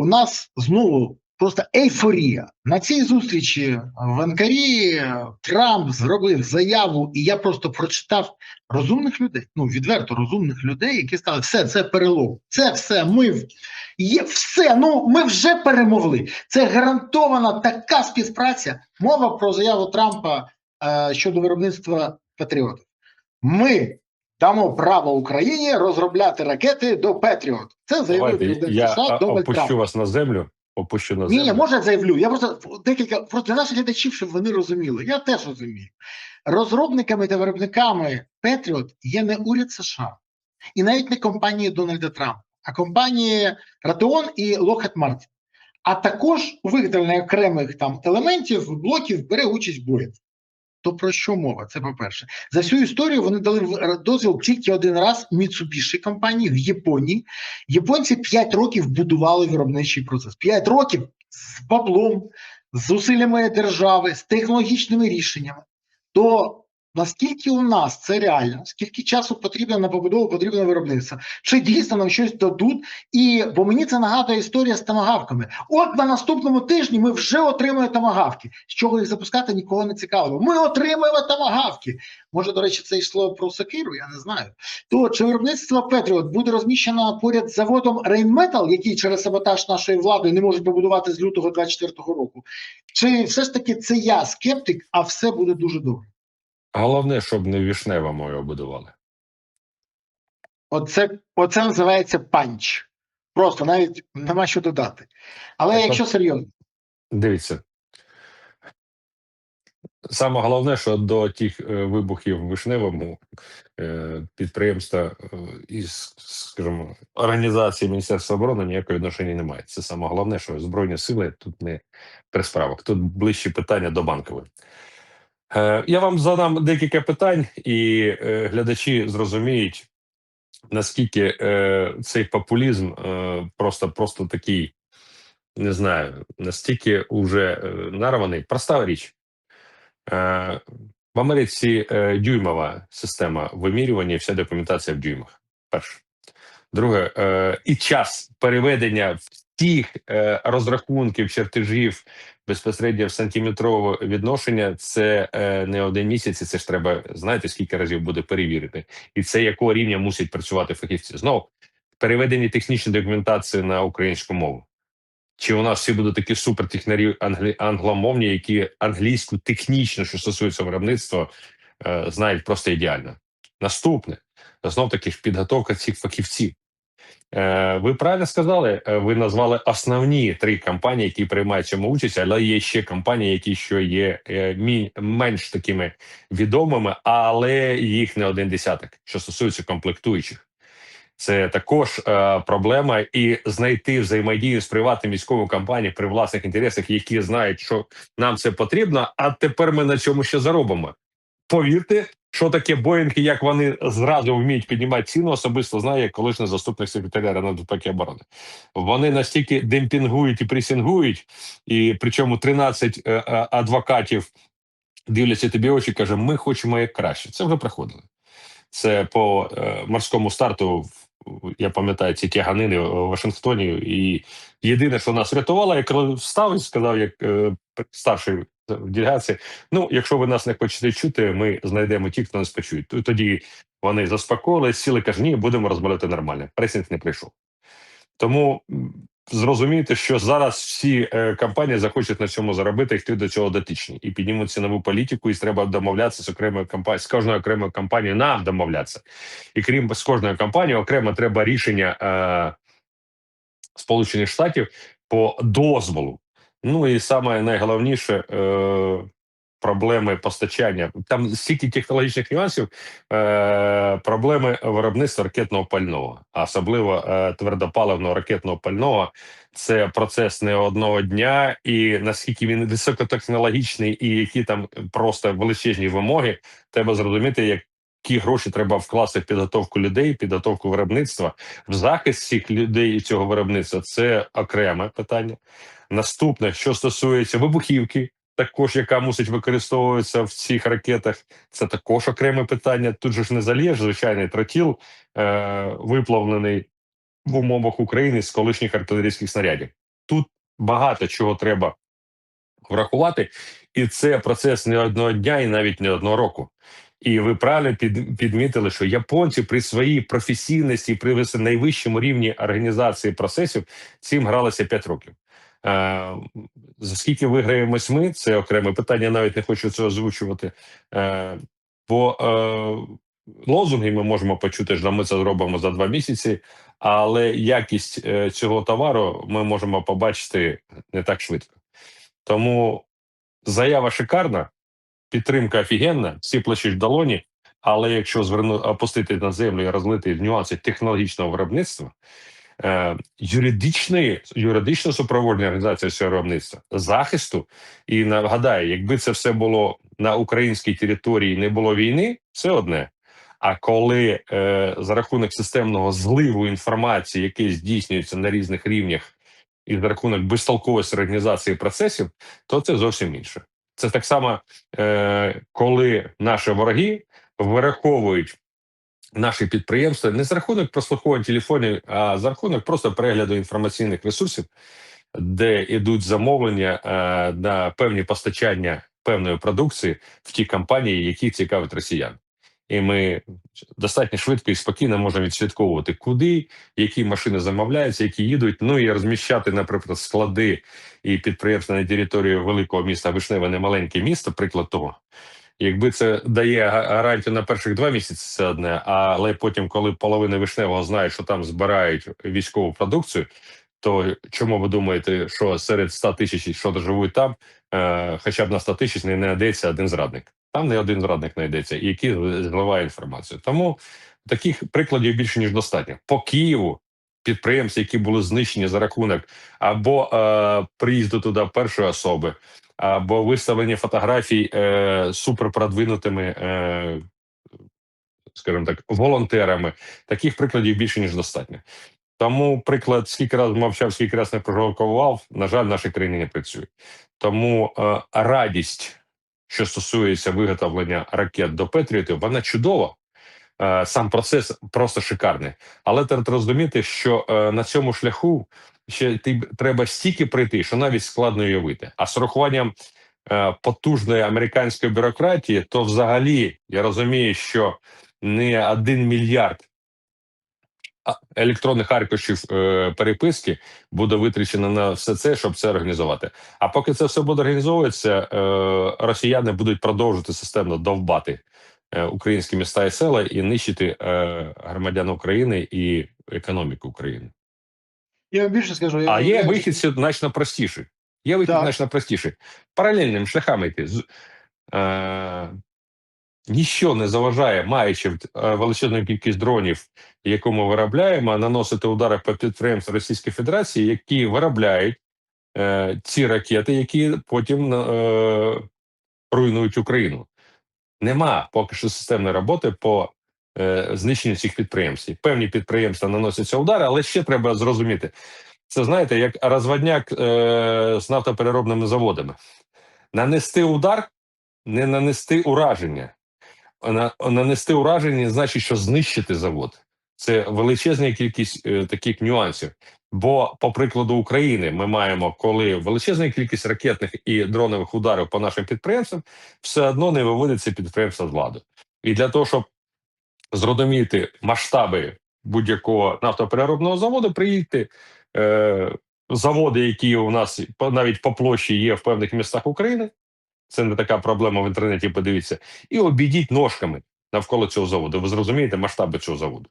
у нас знову просто ейфорія. На цій зустрічі в Анкарі Трамп зробив заяву, і я просто прочитав розумних людей, ну відверто розумних людей, які сказали, все, це перелом, це все, ми вже перемогли. Це гарантована така співпраця. Мова про заяву Трампа щодо виробництва патріотів. Ми дамо право Україні розробляти ракети до Петріот. Це заявив президент США Дональд Трамп. Опущу вас на землю. Ні, може заявлю. Я просто просто для наших глядачів, щоб вони розуміли. Я теж розумію. Розробниками та виробниками Петріот є не уряд США і навіть не компанії Дональда Трампа, а компанії Raytheon і Lockheed Martin. А також у виготовленні окремих там елементів, блоків бере участь Boeing. То про що мова? Це по-перше. За всю історію вони дали дозвіл тільки один раз Mitsubishi компанії в Японії. Японці 5 років будували виробничий процес. 5 років з баблом, з зусиллями держави, з технологічними рішеннями. То наскільки у нас це реально, скільки часу потрібно на побудову, потрібно на виробництво, чи дійсно нам щось дадуть, бо мені це нагадує історія з томагавками. От на наступному тижні ми вже отримаємо томагавки. З чого їх запускати, нікого не цікавило. Ми отримаємо томагавки. Може, до речі, це йшло про сокиру, я не знаю. То чи виробництво Петріот буде розміщено поряд з заводом Rheinmetall, який через саботаж нашої влади не можуть побудувати з лютого 24-го року? Чи все ж таки це я скептик, а все буде дуже добре? Головне, щоб не Вишневому його будували. Оце називається панч. Просто навіть нема що додати. Але якщо серйозно. Дивіться. Саме головне, що до тих вибухів в Вишневому підприємства із, скажімо, організації Міністерства оборони ніякого відношення немає. Це саме головне, що Збройні сили тут не при справах. Тут ближче питання до Банкової. Я вам задам декілька питань, і глядачі зрозуміють, наскільки цей популізм просто такий, не знаю, настільки уже нарваний. Проста річ. В Америці дюймова система вимірювання і вся документація в дюймах. Перше. Друге, і час переведення всіх розрахунків, чертежів безпосередньо в сантиметрове відношення, це не один місяць, і це ж треба, знаєте, скільки разів буде перевірити. І це якого рівня мусять працювати фахівці. Знову, переведення технічної документації на українську мову. Чи у нас всі будуть такі супертехнарі англомовні, які англійську технічно, що стосується виробництва, знають просто ідеально. Наступне, знов-таки ж підготовка цих фахівців. Ви правильно сказали, ви назвали основні 3 компанії, які приймають цьому участь, але є ще компанії, які є менш такими відомими, але їх не один десяток, що стосується комплектуючих. Це також проблема, і знайти взаємодію з приватними військовими компаніями при власних інтересах, які знають, що нам це потрібно, а тепер ми на цьому ще заробимо. Повірте, що таке Боїнг і як вони зразу вміють піднімати ціну, особисто знає колишній заступник секретаря Ради безпеки і оборони. Вони настільки демпінгують і пресингують, і причому 13 адвокатів дивляться тобі очі і кажуть, ми хочемо як краще. Це вже проходили. Це по морському старту, я пам'ятаю, ці тяганини в Вашингтоні, і єдине, що нас врятувало, я коли встав і сказав, як старший в делегації, ну, якщо ви нас не хочете чути, ми знайдемо ті, хто нас почують. Тоді вони заспокоїлись, сіли, кажуть, ні, будемо розмовляти нормально. Пресінг не прийшов. Тому зрозумійте, що зараз всі компанії захочуть на цьому заробити, і хто до цього дотичні. І піднімуть цінову політику, і треба домовлятися з окремою компанією, з кожною окремою компанією нам домовлятися. І крім з кожної компанії, окремо треба рішення Сполучених Штатів по дозволу. Ну і саме найголовніше проблеми постачання. Там стільки технологічних нюансів, проблеми виробництва ракетного пального, а особливо твердопаливного ракетного пального. Це процес не одного дня, і наскільки він високотехнологічний, і які там просто величезні вимоги, треба зрозуміти, які гроші треба вкласти в підготовку людей, підготовку виробництва, в захист цих людей і цього виробництва. Це окреме питання. Наступне, що стосується вибухівки, також яка мусить використовуватися в цих ракетах, це також окреме питання. Тут же ж не залієш звичайний тротіл, виплавлений в умовах України з колишніх артилерійських снарядів. тут багато чого треба врахувати, і це процес не одного дня і навіть не одного року. І ви правильно підмітили, що японці при своїй професійності, при найвищому рівні організації процесів цим гралися 5 років. За скільки виграємось ми, це окреме питання, навіть не хочу це озвучувати. Бо лозунги ми можемо почути, що ми це зробимо за 2 місяці, але якість цього товару ми можемо побачити не так швидко. Тому заява шикарна, підтримка офігенна, всі плечі в долоні, але якщо опустити на землю і розлити нюанси технологічного виробництва, юридично супроводження організації цього виробництва, захисту, і нагадаю, якби це все було на українській території, не було війни, це одне. А коли за рахунок системного зливу інформації, який здійснюється на різних рівнях, і за рахунок безтолковості організації процесів, то це зовсім інше. Це так само, коли наші вороги вираховують наші підприємства не за рахунок прослуховування телефонів, а за рахунок просто перегляду інформаційних ресурсів, де йдуть замовлення на певні постачання певної продукції в ті компанії, які цікавлять росіян. І ми достатньо швидко і спокійно можемо відслідковувати, куди, які машини замовляються, які їдуть, ну і розміщати, наприклад, склади і підприємства на території великого міста Вишневе, не маленьке місто, приклад того. Якби це дає гарантію на перших 2 місяці, це одне, але потім, коли половина Вишневого знає, що там збирають військову продукцію, то чому ви думаєте, що серед 100 тисяч, що живуть там, хоча б на 100 тисяч не знайдеться один зрадник? Там не один зрадник знайдеться, який зливає інформацію. Тому таких прикладів більше, ніж достатньо. По Києву підприємці, які були знищені за рахунок або приїзду туди першої особи, або виставлення фотографій суперпродвинутими, скажімо так, волонтерами, таких прикладів більше, ніж достатньо. Тому приклад, скільки раз мовчав, скільки раз не провокував, на жаль, в нашій країні не працює. Тому радість, що стосується виготовлення ракет до Петріотів, вона чудова. Сам процес просто шикарний. Але треба розуміти, що на цьому шляху ще треба стільки пройти, що навіть складно уявити. А з урахуванням потужної американської бюрократії, то взагалі я розумію, що не 1 мільярд електронних аркушів переписки буде витрачено на все це, щоб це організувати. А поки це все буде організовуватися, росіяни будуть продовжувати системно довбати українські міста і села і нищити громадян України і економіку України. Я вам більше скажу. А є вихід значно простіший. Значно простіший. Паралельними шляхами йти. Ніщо не заважає, маючи величезну кількість дронів, яку ми виробляємо, наносити удари по підприємствам Російської Федерації, які виробляють ці ракети, які потім руйнують Україну. Нема поки що системної роботи по знищенню цих підприємств. Певні підприємства наносяться удари, але ще треба зрозуміти. Це, знаєте, як розводняк з нафтопереробними заводами. Нанести удар – не нанести ураження. Нанести ураження значить, що знищити завод. Це величезна кількість таких нюансів. Бо, по прикладу України, ми маємо, коли величезна кількість ракетних і дронових ударів по нашим підприємствам, все одно не виводиться підприємства з ладу. І для того, щоб зрозуміти масштаби будь-якого нафтопереробного заводу, приїдьте заводи, які у нас навіть по площі є в певних містах України, це не така проблема в інтернеті, подивіться, і обійдіть ножками навколо цього заводу. Ви зрозумієте масштаби цього заводу.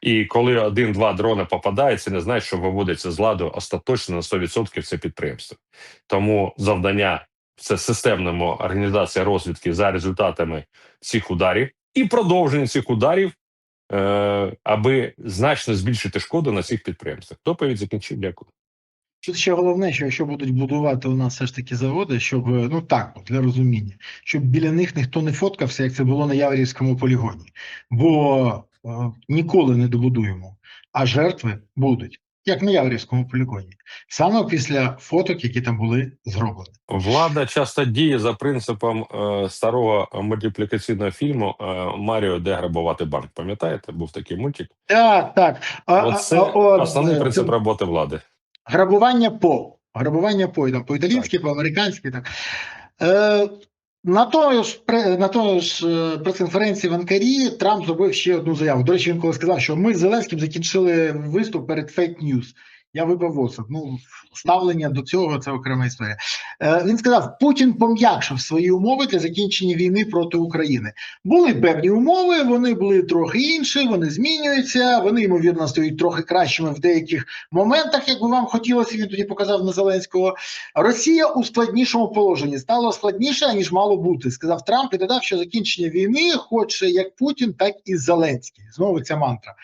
І коли 1-2 дрони попадають, це не значить, що виводиться з ладу остаточно на 100% це підприємство. Тому завдання – це системна організація розвідки за результатами цих ударів і продовження цих ударів, аби значно збільшити шкоду на цих підприємствах. Доповідь закінчив. Дякую. Тут ще головне, що якщо будуть будувати у нас все ж таки заводи, щоб, ну так, для розуміння, щоб біля них ніхто не фоткався, як це було на Яворівському полігоні. Бо ніколи не добудуємо, а жертви будуть, як на Яворівському полігоні. Саме після фоток, які там були зроблені. Влада часто діє за принципом старого мультиплікаційного фільму «Маріо, де грабувати банк». Пам'ятаєте? Був такий мультик. Так, так. Оце основний принцип роботи влади. Грабування по Грабування по-італійськи, по-американськи. Так. На тої ж прес-конференції в Анкарі Трамп зробив ще одну заяву. До речі, він коли сказав, що ми з Зеленським закінчили виступ перед фейк-ньюс. Я випав в осад. Ну, ставлення до цього – це окрема історія. Він сказав, Путін пом'якшив свої умови для закінчення війни проти України. Були певні умови, вони були трохи інші, вони змінюються, вони, ймовірно, стають трохи кращими в деяких моментах, як би вам хотілося, він тоді показав на Зеленського. Росія у складнішому положенні. Стало складніше, ніж мало бути, сказав Трамп і додав, що закінчення війни хоче як Путін, так і Зеленський. Знову ця мантра.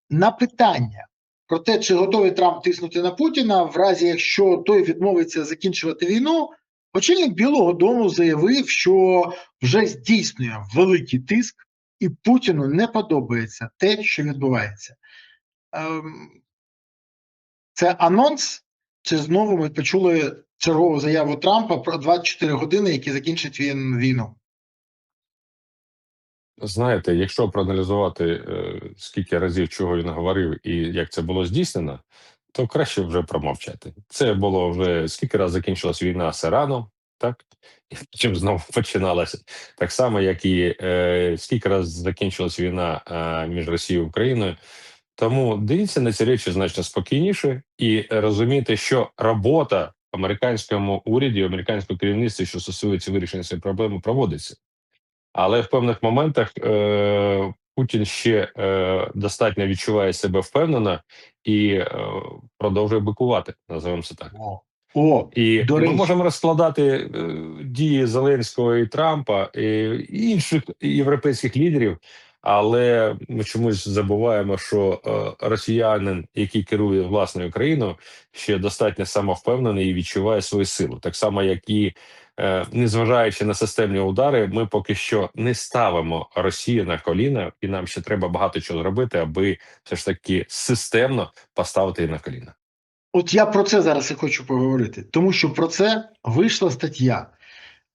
На питання про те, чи готовий Трамп тиснути на Путіна, в разі, якщо той відмовиться закінчувати війну, очільник Білого дому заявив, що вже здійснює великий тиск, і Путіну не подобається те, що відбувається. Це анонс, чи знову ми почули чергову заяву Трампа про 24 години, які закінчать війну? Знаєте, якщо проаналізувати, скільки разів чого він говорив і як це було здійснено, то краще вже промовчати. Це було вже скільки разів закінчилась війна з Іраном, так? І чим знову починалася. Так само, як і скільки разів закінчилась війна між Росією і Україною. Тому дивіться на ці речі значно спокійніше і розумієте, що робота американському уряді, американського керівництва, що стосується вирішення цієї проблеми, проводиться. Але в певних моментах Путін ще достатньо відчуває себе впевнено і продовжує бикувати, називаємо це так. І ми можемо розкладати дії Зеленського і Трампа, і інших європейських лідерів, але ми чомусь забуваємо, що росіянин, який керує власною країною, ще достатньо самовпевнений і відчуває свою силу. Так само, як і незважаючи на системні удари, ми поки що не ставимо Росію на коліна, і нам ще треба багато чого зробити, аби все ж таки системно поставити її на коліна. От я про це зараз і хочу поговорити, тому що про це вийшла стаття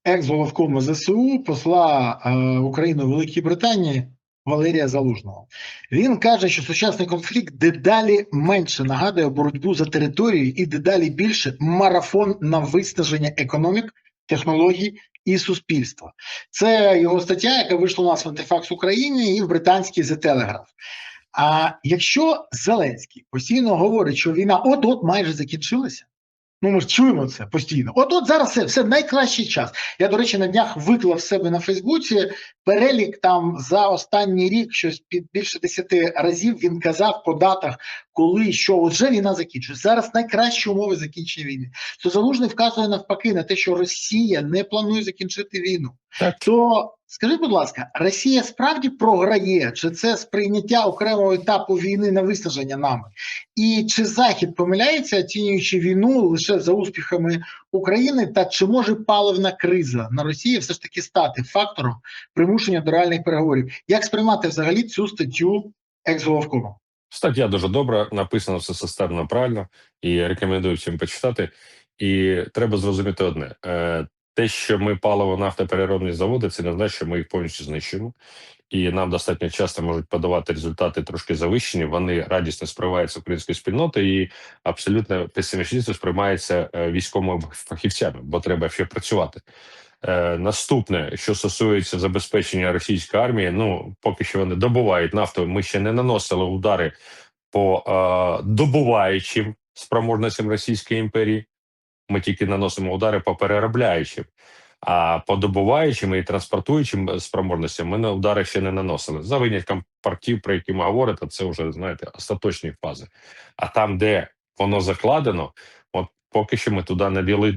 екс-головкому ЗСУ, посла України у Великій Британії Валерія Залужного. Він каже, що сучасний конфлікт дедалі менше нагадує боротьбу за територію і дедалі більше марафон на виснаження економік, технологій і суспільства. Це його стаття, яка вийшла у нас в Антифакс Україні і в британській The Telegraph. А якщо Зеленський постійно говорить, що війна от-от майже закінчилася, ну ми ж чуємо це постійно, от-от зараз все найкращий час. Я, до речі, на днях виклав в себе на Фейсбуці перелік там за останній рік, щось під більше 10 разів він казав по датах, коли, що вже війна закінчується. Зараз найкращі умови закінчення війни. То Залужний вказує навпаки на те, що Росія не планує закінчити війну. Так. То скажіть, будь ласка, Росія справді програє, чи це сприйняття окремого етапу війни на виснаження нами? І чи Захід помиляється, оцінюючи війну лише за успіхами України, та чи може паливна криза на Росії все ж таки стати фактором примушення до реальних переговорів? Як сприймати взагалі цю статтю екс-головкома? Стаття дуже добра, написано все системно правильно, і рекомендую всім почитати. І треба зрозуміти одне. Те, що ми паливо нафтопереробні заводи, це не значить, що ми їх повністю знищимо. І нам достатньо часто можуть подавати результати трошки завищені, вони радісно сприймаються українською спільнотою і абсолютно песимістично сприймаються військовими фахівцями, бо треба ще працювати. Наступне, що стосується забезпечення російської армії, ну, поки що вони добувають нафту, ми ще не наносили удари по добуваючим спроможностям Російської імперії, ми тільки наносимо удари по переробляючим. А по добуваючим і транспортуючим спроможностям ми на удари ще не наносили. За винятком портів, про які ми говорите, це вже, знаєте, остаточні фази. А там, де воно закладено, от поки що ми туди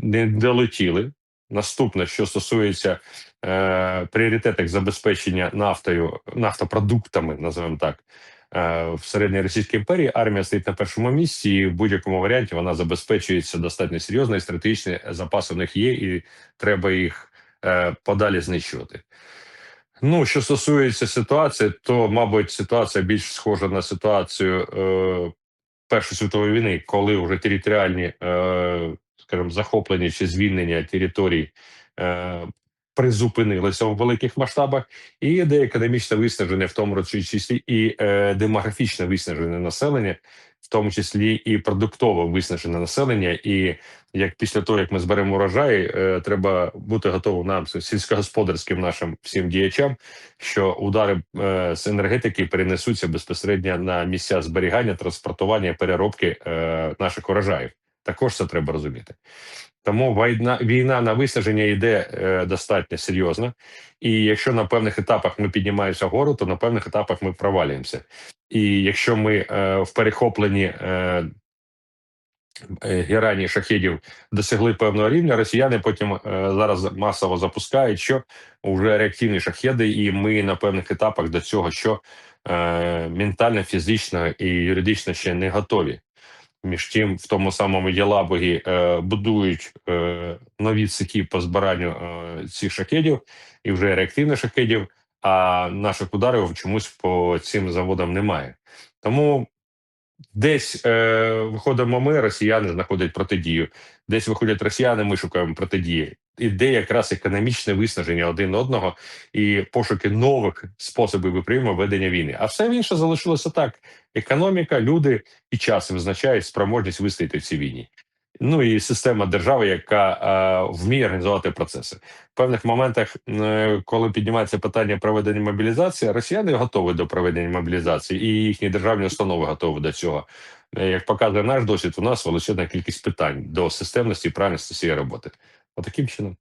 не долетіли. Наступне, що стосується пріоритетів забезпечення нафтопродуктами, називаємо так, в середньої Російській імперії, армія стоїть на першому місці, і в будь-якому варіанті вона забезпечується достатньо серйозно, і стратегічні запаси у них є, і треба їх подалі знищувати. Ну, що стосується ситуації, то, мабуть, ситуація більш схожа на ситуацію Першої світової війни, коли вже територіальні, скажімо, захоплення чи звільнення територій призупинилися у великих масштабах, і йде економічне виснаження, в тому числі і демографічне виснаження населення. тому числі і продуктово виснажене населення. І як після того, як ми зберемо урожай, треба бути готовим нам сільськогосподарським нашим всім діячам, що удари з енергетики перенесуться безпосередньо на місця зберігання, транспортування, переробки наших урожаїв. Також це треба розуміти. Тому війна на виснаження йде достатньо серйозно. І якщо на певних етапах ми піднімаємося вгору, то на певних етапах ми провалюємося. І якщо ми в перехопленні герані шахедів досягли певного рівня, росіяни потім зараз масово запускають, що вже реактивні шахеди, і ми на певних етапах до цього, що ментально, фізично і юридично ще не готові. Між тим, в тому самому Єлабугі будують нові цехи по збиранню цих шахедів і вже реактивних шахедів, а наших ударів чомусь по цим заводам немає. Тому десь виходимо ми, росіяни знаходять протидію, десь виходять росіяни, ми шукаємо протидії. Іде якраз економічне виснаження один одного і пошуки нових способів випряму ведення війни. А все інше залишилося так: економіка, люди і час визначають спроможність вистояти в цій війні. Ну і система держави, яка вміє організувати процеси. В певних моментах, коли піднімається питання проведення мобілізації, росіяни готові до проведення мобілізації, і їхні державні установи готові до цього. Як показує наш досвід, у нас величезна кількість питань до системності і правильності цієї роботи. Отаким чином.